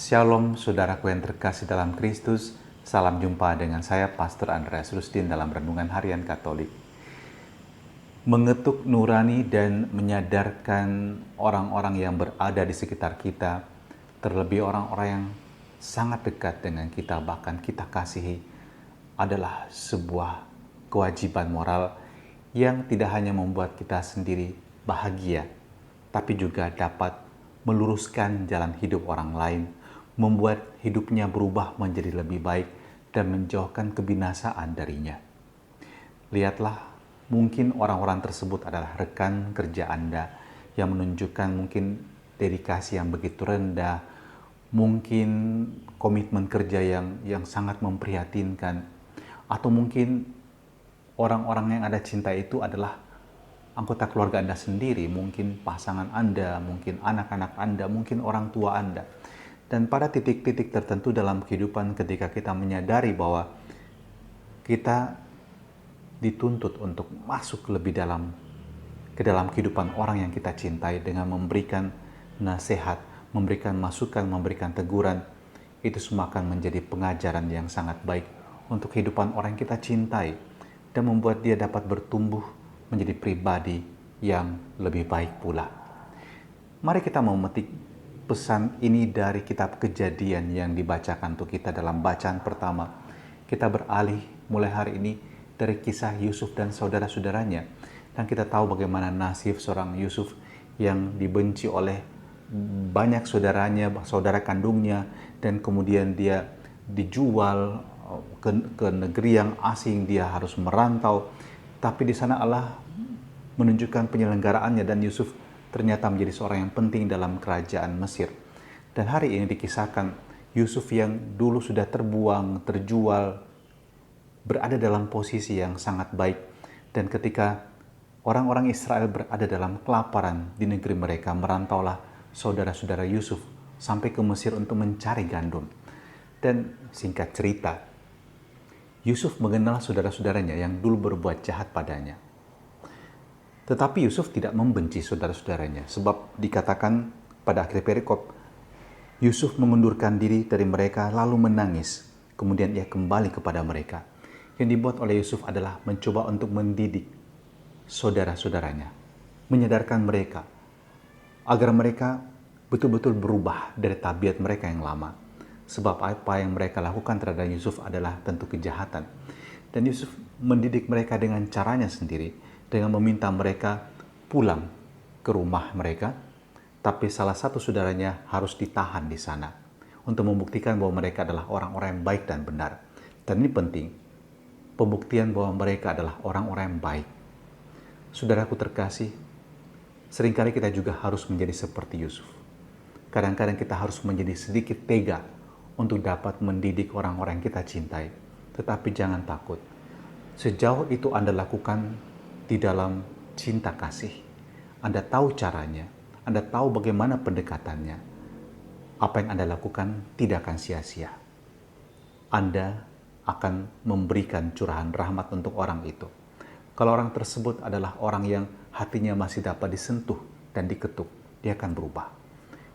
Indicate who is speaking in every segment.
Speaker 1: Shalom saudaraku yang terkasih dalam Kristus. Salam jumpa dengan saya Pastor Andreas Rustin dalam Renungan Harian Katolik. Mengetuk nurani dan menyadarkan orang-orang yang berada di sekitar kita, terlebih orang-orang yang sangat dekat dengan kita, bahkan kita kasihi, adalah sebuah kewajiban moral yang tidak hanya membuat kita sendiri bahagia, tapi juga dapat meluruskan jalan hidup orang lain, membuat hidupnya berubah menjadi lebih baik dan menjauhkan kebinasaan darinya. Lihatlah, mungkin orang-orang tersebut adalah rekan kerja Anda yang menunjukkan mungkin dedikasi yang begitu rendah, mungkin komitmen kerja yang sangat memprihatinkan, atau mungkin orang-orang yang Anda cinta itu adalah anggota keluarga Anda sendiri, mungkin pasangan Anda, mungkin anak-anak Anda, mungkin orang tua Anda. Dan pada titik-titik tertentu dalam kehidupan ketika kita menyadari bahwa kita dituntut untuk masuk lebih dalam ke dalam kehidupan orang yang kita cintai dengan memberikan nasihat, memberikan masukan, memberikan teguran, itu semua akan menjadi pengajaran yang sangat baik untuk kehidupan orang yang kita cintai dan membuat dia dapat bertumbuh menjadi pribadi yang lebih baik pula. Mari kita memetik pesan ini dari kitab Kejadian yang dibacakan untuk kita dalam bacaan pertama. Kita beralih mulai hari ini dari kisah Yusuf dan saudara-saudaranya. Dan kita tahu bagaimana nasib seorang Yusuf yang dibenci oleh banyak saudaranya, saudara kandungnya, dan kemudian dia dijual ke negeri yang asing, dia harus merantau. Tapi di sana Allah menunjukkan penyelenggaraannya dan Yusuf ternyata menjadi seorang yang penting dalam kerajaan Mesir. Dan hari ini dikisahkan Yusuf yang dulu sudah terbuang, terjual, berada dalam posisi yang sangat baik. Dan ketika orang-orang Israel berada dalam kelaparan di negeri mereka, merantaulah saudara-saudara Yusuf sampai ke Mesir untuk mencari gandum. Dan singkat cerita, Yusuf mengenal saudara-saudaranya yang dulu berbuat jahat padanya. Tetapi Yusuf tidak membenci saudara-saudaranya, sebab dikatakan pada akhir perikop, Yusuf mengundurkan diri dari mereka lalu menangis, kemudian ia kembali kepada mereka. Yang dibuat oleh Yusuf adalah mencoba untuk mendidik saudara-saudaranya, menyadarkan mereka agar mereka betul-betul berubah dari tabiat mereka yang lama. Sebab apa yang mereka lakukan terhadap Yusuf adalah tentu kejahatan. Dan Yusuf mendidik mereka dengan caranya sendiri, dengan meminta mereka pulang ke rumah mereka, tapi salah satu saudaranya harus ditahan di sana untuk membuktikan bahwa mereka adalah orang-orang yang baik dan benar. Dan ini penting, pembuktian bahwa mereka adalah orang-orang yang baik. Saudaraku terkasih, seringkali kita juga harus menjadi seperti Yusuf. Kadang-kadang kita harus menjadi sedikit tega untuk dapat mendidik orang-orang yang kita cintai. Tetapi jangan takut. Sejauh itu Anda lakukan di dalam cinta kasih. Anda tahu caranya, Anda tahu bagaimana pendekatannya. Apa yang Anda lakukan tidak akan sia-sia. Anda akan memberikan curahan rahmat untuk orang itu. Kalau orang tersebut adalah orang yang hatinya masih dapat disentuh dan diketuk, dia akan berubah.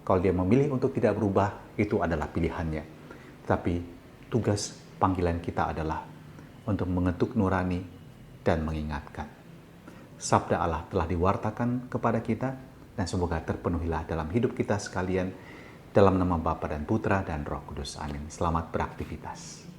Speaker 1: Kalau dia memilih untuk tidak berubah, itu adalah pilihannya. Tapi tugas panggilan kita adalah untuk mengetuk nurani dan mengingatkan. Sabda Allah telah diwartakan kepada kita dan semoga terpenuhilah dalam hidup kita sekalian, dalam nama Bapa dan Putra dan Roh Kudus. Amin. Selamat beraktivitas.